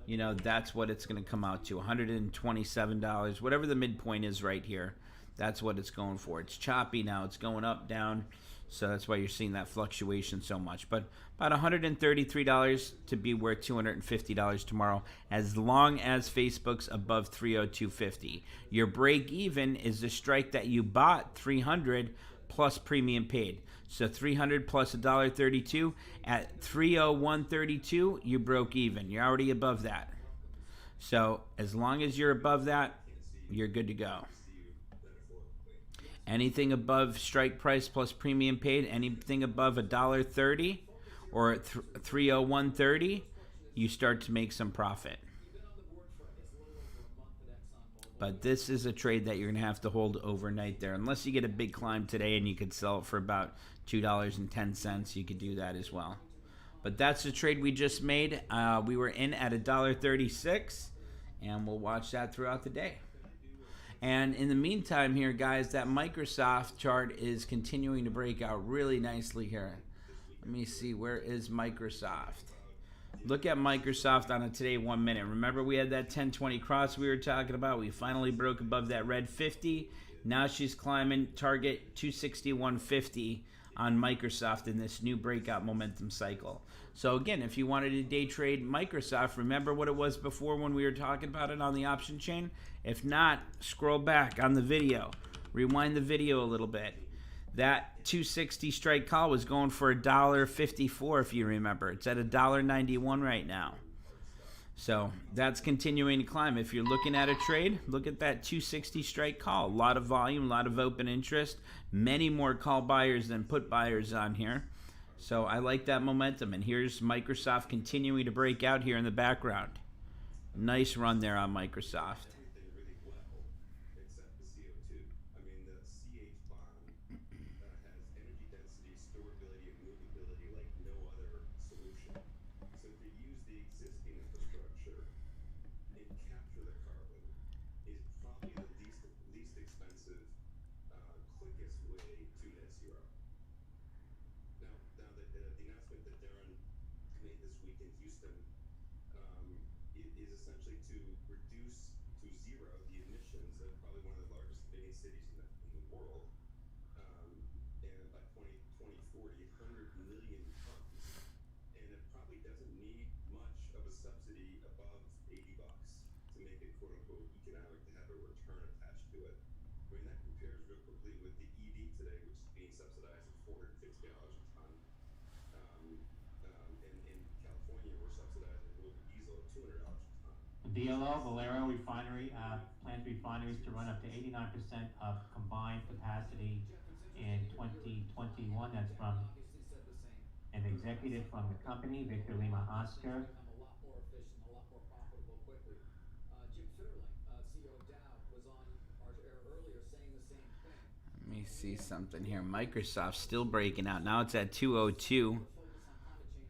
you know, that's what it's going to come out to, $127. Whatever the midpoint is right here, that's what it's going for. It's choppy now. It's going up, down, so that's why you're seeing that fluctuation so much. But about $133 to be worth $250 tomorrow, as long as Facebook's above 302.50. Your break even is the strike that you bought, 300 plus premium paid. So 300 plus $1.32 at 301.32, you broke even. You're already above that. So as long as you're above that, you're good to go. Anything above strike price plus premium paid, anything above $1.30 or 301.30, you start to make some profit. But this is a trade that you're going to have to hold overnight there. Unless you get a big climb today and you could sell it for about $2.10, you could do that as well. But that's the trade we just made. We were in at $1.36, and we'll watch that throughout the day. And in the meantime here, guys, that Microsoft chart is continuing to break out really nicely here. Let me see, where is Microsoft? Look at Microsoft on a today 1 minute. Remember we had that 1020 cross we were talking about? We finally broke above that red 50. Now she's climbing target 261.50 on Microsoft in this new breakout momentum cycle. So again, if you wanted to day trade Microsoft, remember what it was before when we were talking about it on the option chain? If not, scroll back on the video. Rewind the video a little bit. That 260 strike call was going for $1.54 if you remember. It's at $1.91 right now. So that's continuing to climb. If you're looking at a trade, look at that 260 strike call. A lot of volume, a lot of open interest. Many more call buyers than put buyers on here. So I like that momentum. And here's Microsoft continuing to break out here in the background. Nice run there on Microsoft. announcement that Darren made this week in Houston is essentially to reduce to zero the emissions of probably one of the largest emitting cities in the world, and by 2040, 100 million tons. And it probably doesn't need much of a subsidy above $80 to make it quote unquote economic to have a return attached to it. I mean, that compares real quickly with the EV today, which is being subsidized at $450 a ton. In California, we're subsidizing global diesel at $200 a ton. DLO, Valero refinery, plans refineries to run up to 89% of combined capacity in 2021. That's from an executive from the company, Victor Lima Oscar. Become a lot more efficient, a lot more profitable quickly. Jim Fitterling, CEO of DAL, was on our air earlier saying the same thing. Let me see something here. Microsoft's still breaking out. Now it's at 202.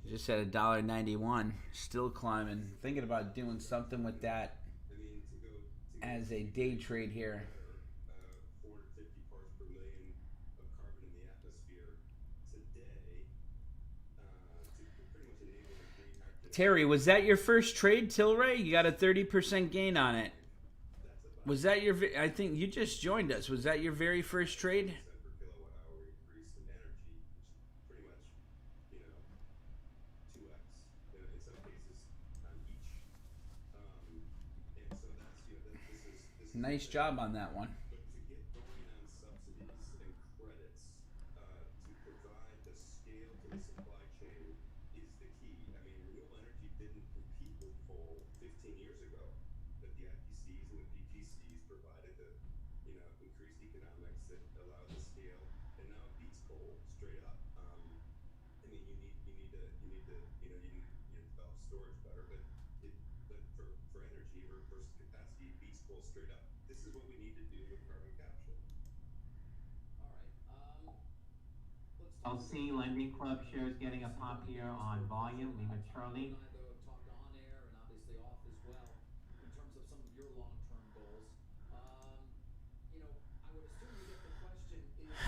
Just at $1.91. Still climbing. Thinking about doing something with that I mean, to go as a day trade here. 450 parts per million of carbon in the atmosphere today to pretty much enable the green hydrogen. Terry, was that your first trade, Tilray? You got a 30% gain on it. Was that your... I think you just joined us. Was that your very first trade? Per kilowatt hour increase in energy, which is pretty much, 2x in some cases on each. And so that's, this is Nice job on that one. But to get going on subsidies and credits to provide the scale to the supply chain is the key. I mean, renewable energy didn't compete with coal 15 years ago, but the IPCs and the PTCs provided the, increased economics that allowed the scale, and now it beats coal straight up. I mean, you need to develop storage better, but for energy versus capacity, it beats coal straight up. This is what we need to do with carbon capture. All right. Let's talk LC Lending Club shares getting a pop here on volume. Lima Charlie. You and I, though, have talked on air and obviously off as well in terms of some of your long-term goals. I would assume you get the question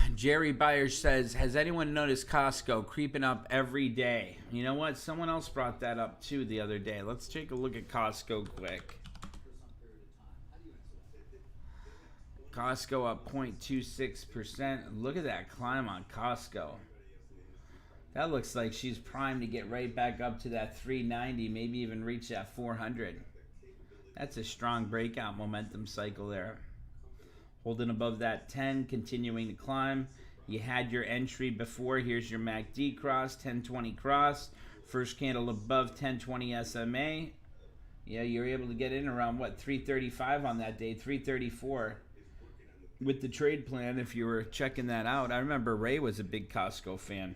is... Jerry Byers says, has anyone noticed Costco creeping up every day? You know what? Someone else brought that up too the other day. Let's take a look at Costco quick. for some period of time. How do you answer that? Costco up 0.26%. Look at that climb on Costco. That looks like she's primed to get right back up to that 390, maybe even reach that 400. That's a strong breakout momentum cycle there. Holding above that 10, continuing to climb. You had your entry before. Here's your MACD cross, 1020 cross. First candle above 1020 SMA. Yeah, you're able to get in around, 335 on that day, 334. With the trade plan, if you were checking that out. I remember Ray was a big Costco fan.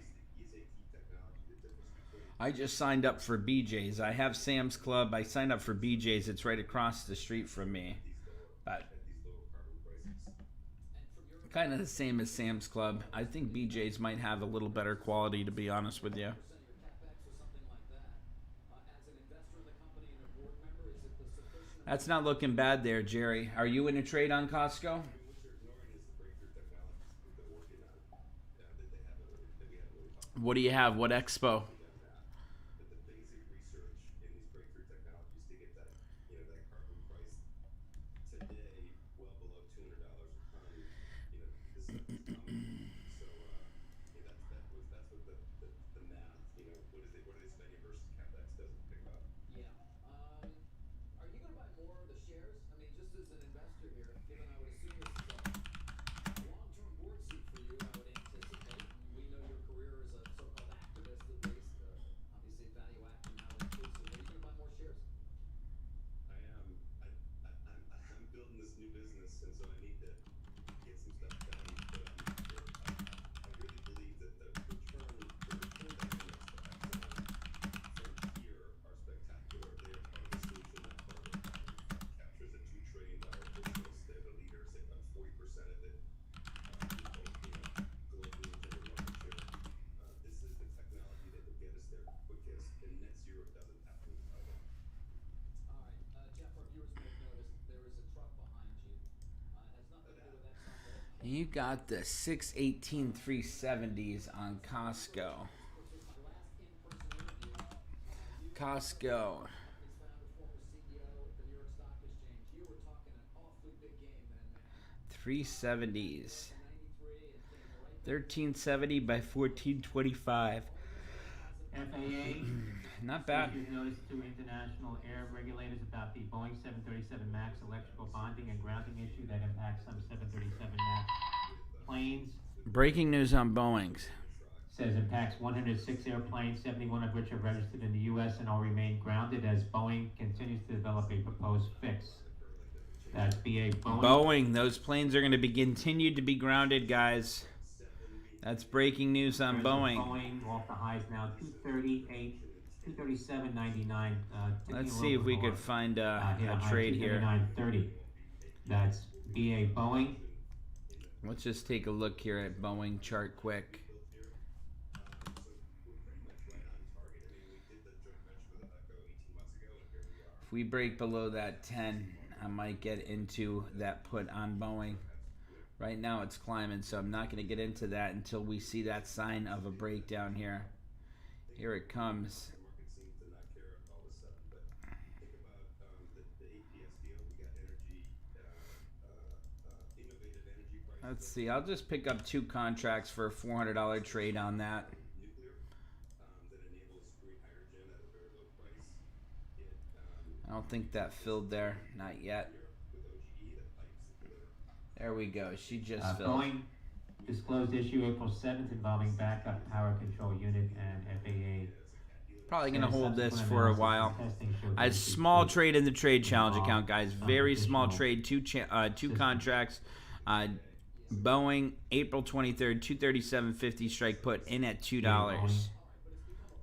I just signed up for BJ's. I have Sam's Club. I signed up for BJ's. It's right across the street from me. But kind of the same as Sam's Club. I think BJ's might have a little better quality, to be honest with you. Your CapEx or something like that. As an investor in the company and a board member, is it the sufficient... That's not looking bad there, Jerry. Are you in a trade on Costco? What you're ignoring is the breakthrough technologies that they're working on that we haven't really talked about. What do you have? What expo? But the basic research in these breakthrough technologies to get that, that carbon price today well below $200 a ton, this stuff is coming. So that's what the math, what are they spending versus CapEx doesn't pick up. Yeah. Are you going to buy more of the shares? I mean, just as an investor here, given I would assume this is a long-term board seat for you, I would anticipate. We know your career as a so-called activist, at least. Obviously, value acting now inclusive. Are you going to buy more shares? I am. I'm building this new business, and so I need to get some stuff done. But I really believe that the return dynamics that from here are spectacular. They are part of the solution, not part of the problem. Captures a $2 trillion business. They're the leaders. They run 40% of it. Globally in terms of market share. This is the technology that will get us there quickest, and net zero doesn't happen without it. All right. Jeff, our viewers may have noticed there is a truck behind you. It has nothing to do with ExxonMobil. You got the 618 370s on Costco. Which was my last Costco. Company's founder, former CEO at the New York Stock Exchange. You were talking an awfully big game then, man. 370s. 93 and came right back. 1370 by 1425. FAA Not bad. issued notice to international air regulators about the Boeing 737 MAX electrical bonding and grounding issue that impacts some 737 MAX planes. Breaking news on Boeing's. Says impacts 106 airplanes, 71 of which are registered in the U.S. and all remain grounded as Boeing continues to develop a proposed fix. That's BA Boeing. Boeing, those planes are going to be continued to be grounded, guys. That's breaking news on Boeing. Boeing off the highs now, 238, 237.99. Let's see if we could find a trade here. 239.30. That's BA Boeing. Let's just take a look here at Boeing chart quick. If we break below that 10, I might get into that put on Boeing. Right now it's climbing, so I'm not going to get into that until we see that sign of a breakdown here. Here it comes. Let's see. I'll just pick up 2 contracts for a $400 trade on that. I don't think that filled there. Not yet. There we go. She just filled. Boeing disclosed issue April 7th involving backup power control unit and FAA. Probably going to hold this for a while. A small trade in the trade challenge account, guys. Very small trade. 2 contracts. Boeing, April 23rd, 237.50 strike put in at $2.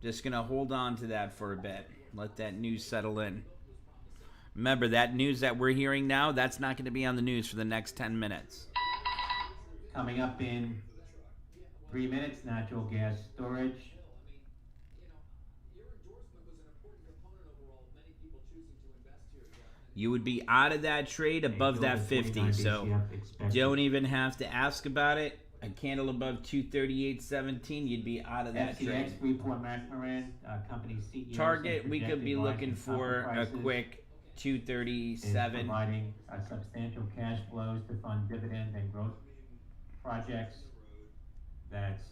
Just going to hold on to that for a bit. Let that news settle in. Remember, that news that we're hearing now, that's not going to be on the news for the next 10 minutes. Coming up in 3 minutes, natural gas storage. You would be out of that trade above that 50, so don't even have to ask about it. A candle above 238.17, you'd be out of that trade. Freeport McMoran, company CEO. Target, we could be looking for a quick 237. Providing substantial cash flows to fund dividend and growth projects. That's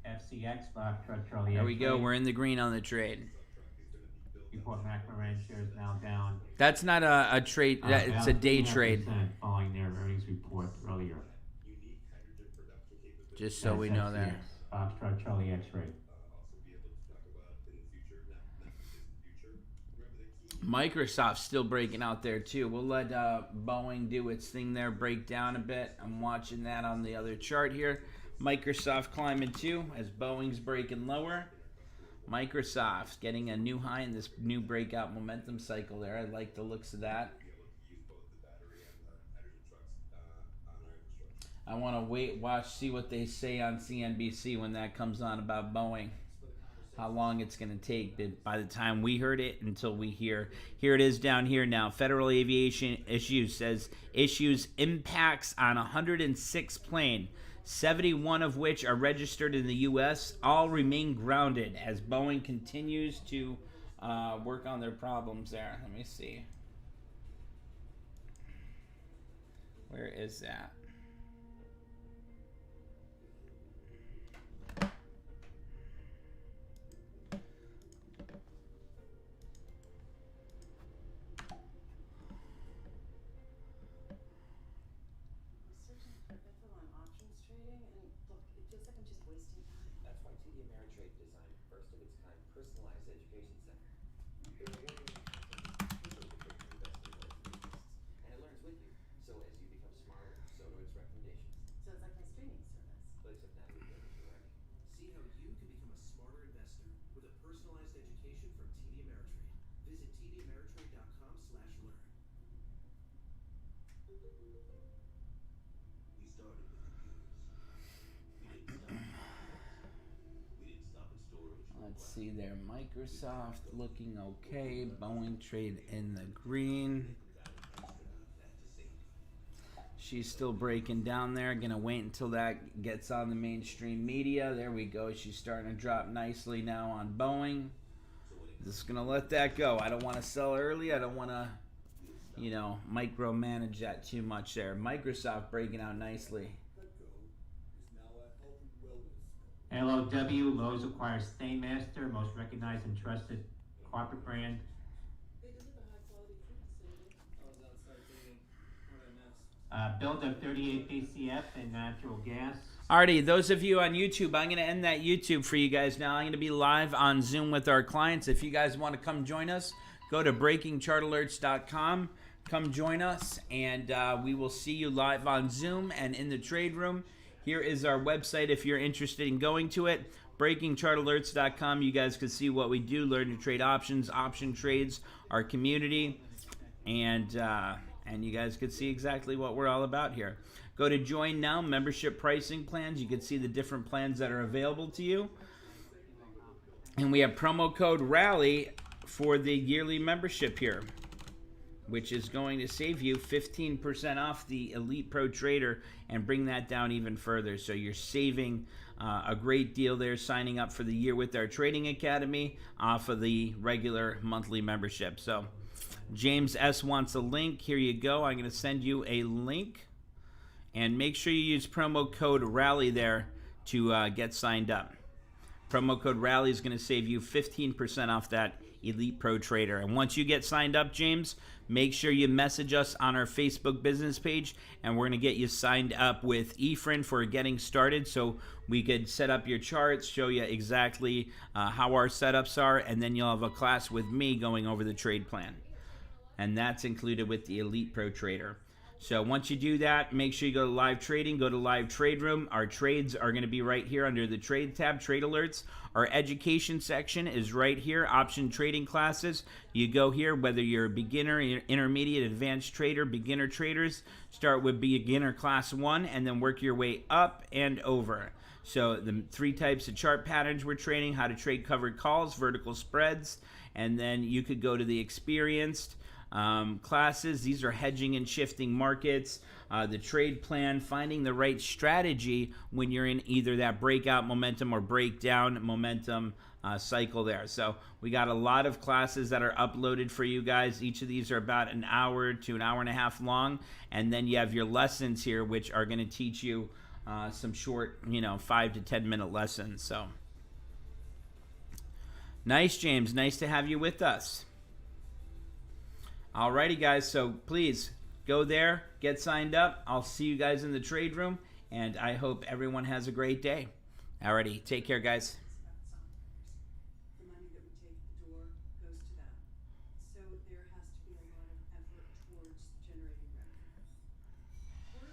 FCX, Foxtrot Charlie. There we go. We're in the green on the trade. Freeport McMoran shares now down. That's not a trade. It's a day trade. Following their earnings report earlier. Just so we know that. Foxtrot Charlie X-ray. Microsoft's still breaking out there too. We'll let Boeing do its thing there, break down a bit. I'm watching that on the other chart here. Microsoft climbing too as Boeing's breaking lower. Microsoft's getting a new high in this new breakout momentum cycle there. I like the looks of that. I want to watch, see what they say on CNBC when that comes on about Boeing. How long it's going to take by the time we heard it until we hear. Here it is down here now. Federal Aviation issues impacts on 106 plane, 71 of which are registered in the U.S. All remain grounded as Boeing continues to work on their problems there. Let me see. Where is that? Let's see there. Microsoft looking okay. Boeing trade in the green. She's still breaking down there. Gonna wait until that gets on the mainstream media. There we go. She's starting to drop nicely now on Boeing. Just gonna let that go. I don't want to sell early. I don't want to, you know, micromanage that too much there. Microsoft breaking out nicely. ARVLW, Lowe's acquires Stainmaster, most recognized and trusted carpet brand. They deliver high quality food to City. I was outside dating. What I missed. Build of 38 PCF and natural gas. Alrighty, those of you on YouTube, I'm going to end that YouTube for you guys now. I'm going to be live on Zoom with our clients. If you guys want to come join us, go to breakingchartalerts.com. Come join us, and we will see you live on Zoom and in the trade room. Here is our website if you're interested in going to it, breakingchartalerts.com. You guys can see what we do, learn to trade options, option trades, our community, and you guys can see exactly what we're all about here. Go to Join Now, membership pricing plans. You can see the different plans that are available to you. And we have promo code RALLY for the yearly membership here, which is going to save you 15% off the Elite Pro Trader and bring that down even further. So you're saving a great deal there signing up for the year with our Trading Academy off of the regular monthly membership. So James S. wants a link. Here you go. I'm going to send you a link. And make sure you use promo code RALLY there to get signed up. Promo code RALLY is going to save you 15% off that Elite Pro Trader. And once you get signed up, James, make sure you message us on our Facebook business page, and we're going to get you signed up with Efren for getting started so we could set up your charts, show you exactly how our setups are, and then you'll have a class with me going over the trade plan. And that's included with the Elite Pro Trader. So once you do that, make sure you go to live trading, go to live trade room. Our trades are going to be right here under the trade tab, trade alerts. Our education section is right here, option trading classes. You go here, whether you're a beginner, intermediate, advanced trader, beginner traders, start with beginner class 1 and then work your way up and over. So the 3 types of chart patterns we're trading, how to trade covered calls, vertical spreads, and then you could go to the experienced classes. These are hedging and shifting markets, the trade plan, finding the right strategy when you're in either that breakout momentum or breakdown momentum cycle there. So we got a lot of classes that are uploaded for you guys. Each of these are about an hour to an hour and a half long, and then you have your lessons here, which are going to teach you some short, 5 to 10 minute lessons. So nice, James. Nice to have you with us. Alrighty, guys, so please go there, get signed up. I'll see you guys in the trade room, and I hope everyone has a great day. Alrighty, take care, guys.